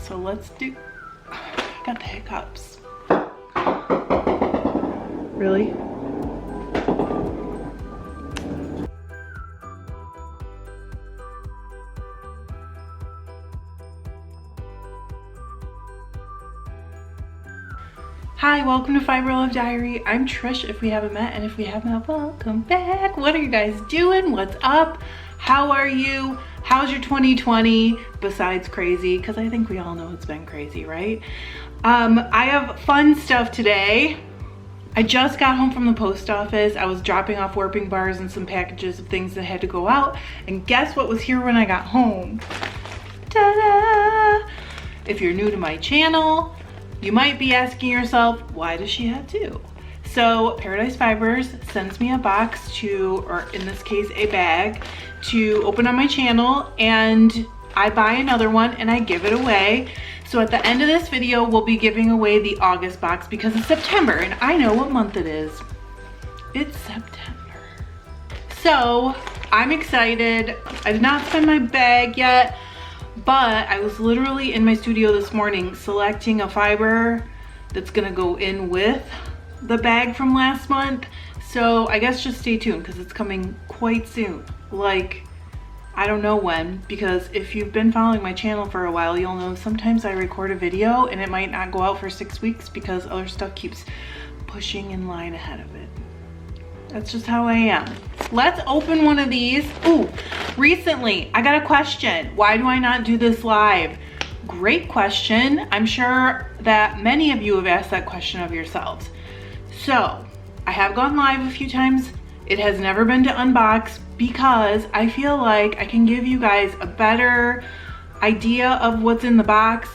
So let's do, I got the hiccups. Really? Hi, welcome to FiberLoveDiary. I'm Trish if we haven't met, and if we have met, welcome back. What are you guys doing? What's up? How are you? How's your 2020 besides crazy? Because I think we all know it's been crazy, right? I have fun stuff today. I just got home from the post office. I was dropping off warping bars and some packages of things that had to go out. And guess what was here when I got home? Ta-da! If you're new to my channel, you might be asking yourself, why does she have two? So Paradise Fibers sends me a box to, or in this case, a bag to open on my channel, and I buy another one and I give it away. So at the end of this video, we'll be giving away the August box because it's September and I know what month it is. It's September. So I'm excited. I did not send my bag yet, but I was literally in my studio this morning selecting a fiber that's gonna go in with the bag from last month. So I guess just stay tuned because it's coming quite soon. Like, I don't know when, because if you've been following my channel for a while, you'll know sometimes I record a video and it might not go out for 6 weeks because other stuff keeps pushing in line ahead of it. That's just how I am. Let's open one of these. Ooh, recently I got a question. Why do I not do this live? Great question. I'm sure that many of you have asked that question of yourselves. So I have gone live a few times. It has never been to unbox because I feel like I can give you guys a better idea of what's in the box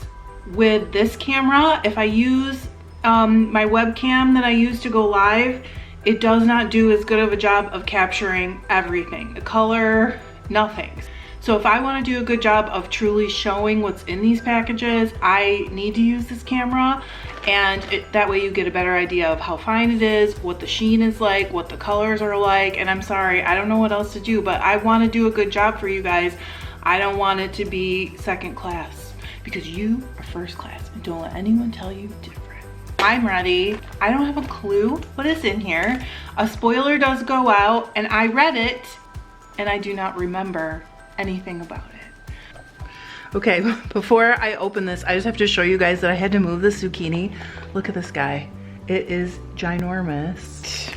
with this camera. If I use my webcam that I use to go live, it does not do as good of a job of capturing everything, the color, nothing. So if I want to do a good job of truly showing what's in these packages, I need to use this camera, and that way you get a better idea of how fine it is, what the sheen is like, what the colors are like. And I'm sorry, I don't know what else to do, but I want to do a good job for you guys. I don't want it to be second class because you are first class, and don't let anyone tell you different. I'm ready. I don't have a clue what is in here. A spoiler does go out and I read it and I do not remember anything about it. Okay, before I open this, I just have to show you guys that I had to move the zucchini. Look at this guy. It is ginormous.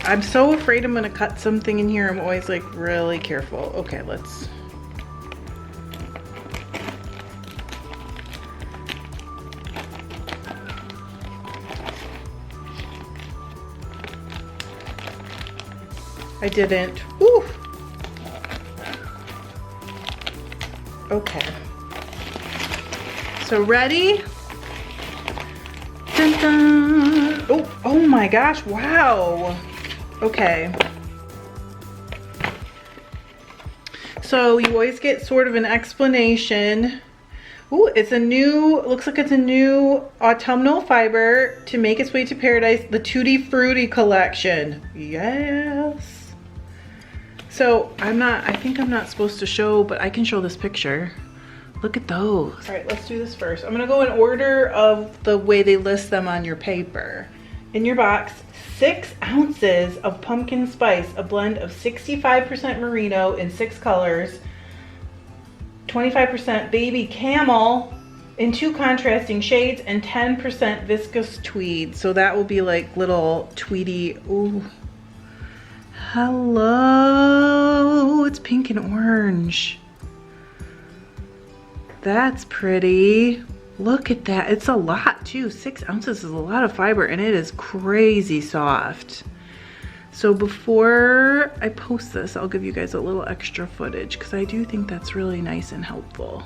I'm so afraid I'm gonna cut something in here. I'm always like really careful. Okay, let's. I didn't. Woo. Okay. So ready? Dun, dun. Oh my gosh, wow. Okay. So you always get sort of an explanation. Ooh, it's a new, looks like it's a new autumnal fiber to make its way to paradise, the Tutti Frutti collection. Yes. So I think I'm not supposed to show, but I can show this picture. Look at those. All right, let's do this first. I'm gonna go in order of the way they list them on your paper. In your box, 6 ounces of pumpkin spice, a blend of 65% merino in 6 colors, 25% baby camel in 2 contrasting shades, and 10% viscose tweed. So that will be like little tweedy, ooh. Hello, it's pink and orange. That's pretty. Look at that, it's a lot too. 6 ounces is a lot of fiber and it is crazy soft. So before I post this, I'll give you guys a little extra footage because I do think that's really nice and helpful.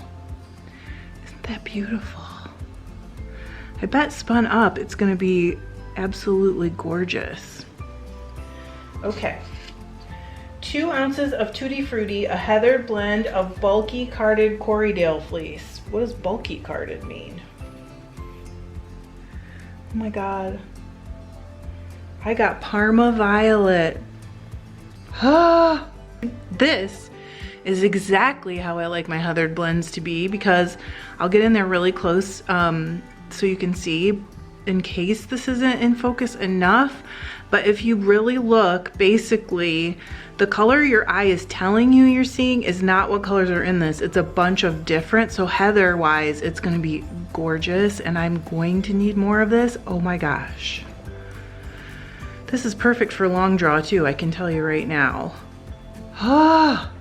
Isn't that beautiful? I bet spun up, it's gonna be absolutely gorgeous. Okay. 2 ounces of Tutti Frutti, a heathered blend of bulky carded Corriedale fleece. What does bulky carded mean? Oh my God. I got Parma Violet. Ah, this is exactly how I like my heathered blends to be, because I'll get in there really close so you can see in case this isn't in focus enough. But if you really look, basically the color your eye is telling you you're seeing is not what colors are in this. It's a bunch of different, so heather wise it's gonna be gorgeous, and I'm going to need more of this. Oh my gosh. This is perfect for long draw too, I can tell you right now. Ah,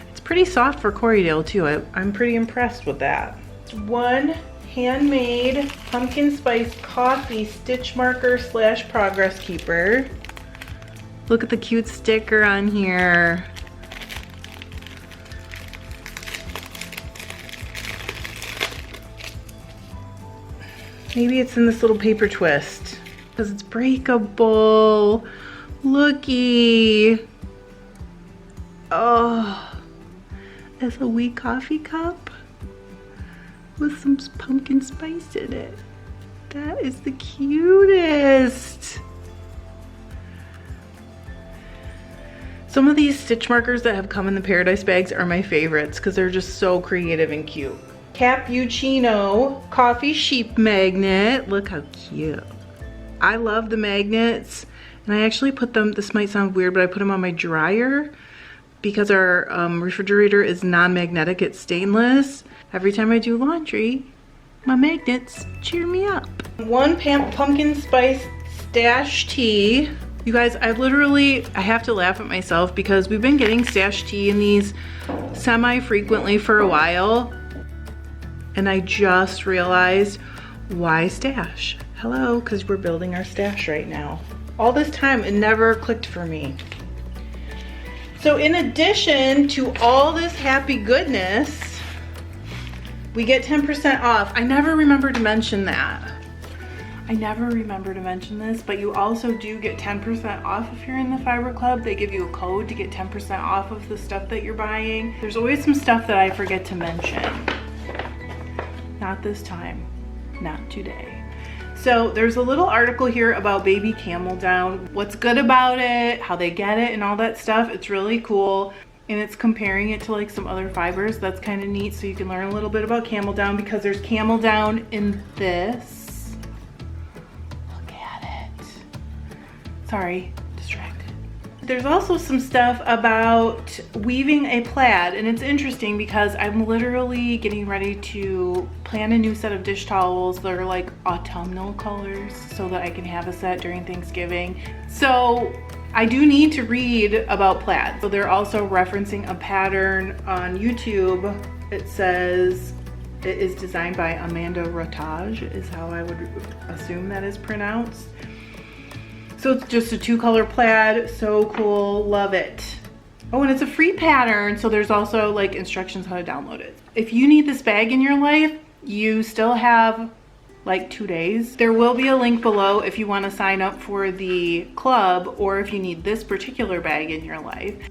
it's pretty soft for Corriedale too. I'm pretty impressed with that. One handmade pumpkin spice coffee stitch marker / progress keeper. Look at the cute sticker on here. Maybe it's in this little paper twist because it's breakable. Looky. Oh, it's a wee coffee cup with some pumpkin spice in it. That is the cutest. Some of these stitch markers that have come in the Paradise bags are my favorites because they're just so creative and cute. Cappuccino coffee sheep magnet. Look how cute. I love the magnets, and I actually put them, this might sound weird, but I put them on my dryer because our refrigerator is non-magnetic, it's stainless. Every time I do laundry, my magnets cheer me up. One pumpkin spice stash tea. You guys, I have to laugh at myself because we've been getting stash tea in these semi-frequently for a while, and I just realized why stash. Hello, because we're building our stash right now. All this time, it never clicked for me. So in addition to all this happy goodness, we get 10% off. I never remember to mention that. I never remember to mention this, but you also do get 10% off if you're in the Fiber Club. They give you a code to get 10% off of the stuff that you're buying. There's always some stuff that I forget to mention. Not this time, not today. So there's a little article here about baby camel down, what's good about it, how they get it and all that stuff. It's really cool. And it's comparing it to like some other fibers. That's kind of neat, so you can learn a little bit about camel down because there's camel down in this. Look at it. Sorry, distracted. There's also some stuff about weaving a plaid, and it's interesting because I'm literally getting ready to plan a new set of dish towels that are like autumnal colors so that I can have a set during Thanksgiving. So I do need to read about plaid. So they're also referencing a pattern on YouTube. It says it is designed by Amanda Rotage, is how I would assume that is pronounced. So it's just a 2-color plaid, so cool, love it. Oh, and it's a free pattern, so there's also like instructions how to download it. If you need this bag in your life, you still have like 2 days. There will be a link below if you want to sign up for the club or if you need this particular bag in your life.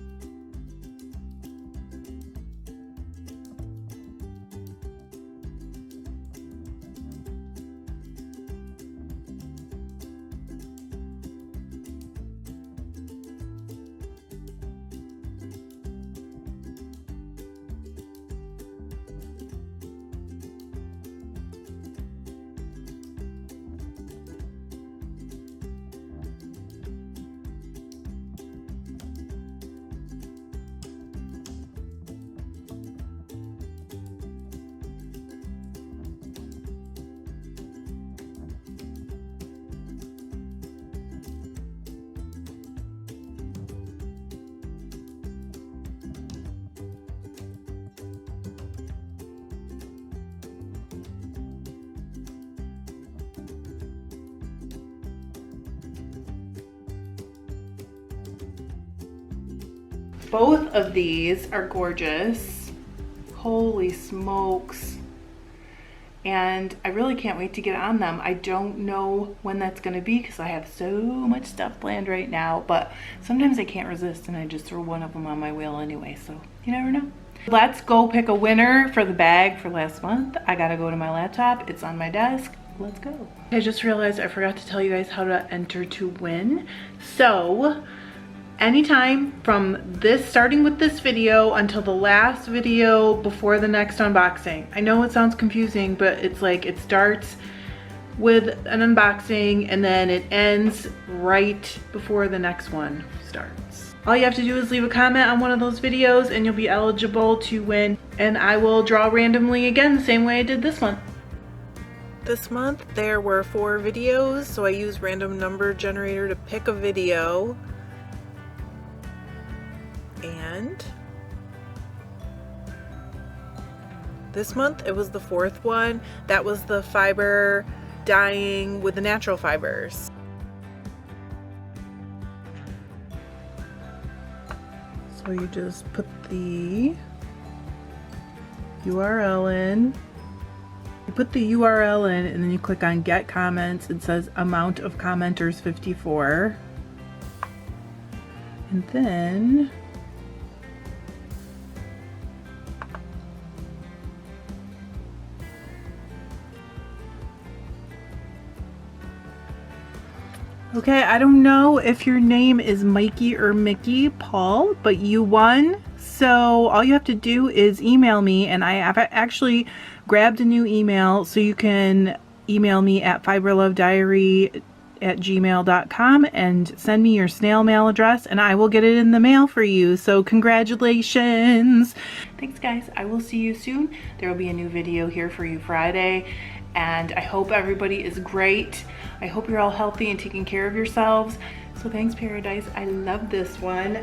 Both of these are gorgeous. Holy smokes. And I really can't wait to get on them. I don't know when that's gonna be because I have so much stuff planned right now, but sometimes I can't resist and I just throw one of them on my wheel anyway, so you never know. Let's go pick a winner for the bag for last month. I gotta go to my laptop, it's on my desk. Let's go. I just realized I forgot to tell you guys how to enter to win. So anytime from this, starting with this video until the last video before the next unboxing. I know it sounds confusing, but it's like it starts with an unboxing and then it ends right before the next one starts. All you have to do is leave a comment on one of those videos and you'll be eligible to win, and I will draw randomly again the same way I did this month. This month there were 4 videos, so I used random number generator to pick a video. And this month it was the 4th one. That was the fiber dyeing with the natural fibers. So you just put the URL in. You put the URL in and then you click on get comments. It says amount of commenters 54. And then okay, I don't know if your name is Mikey or Mickey Paul, but you won. So all you have to do is email me, and I have actually grabbed a new email, so you can email me at FiberLoveDiary@gmail.com and send me your snail mail address and I will get it in the mail for you. So congratulations. Thanks guys. I will see you soon. There will be a new video here for you Friday, and I hope everybody is great. I hope you're all healthy and taking care of yourselves. So thanks Paradise. I love this one.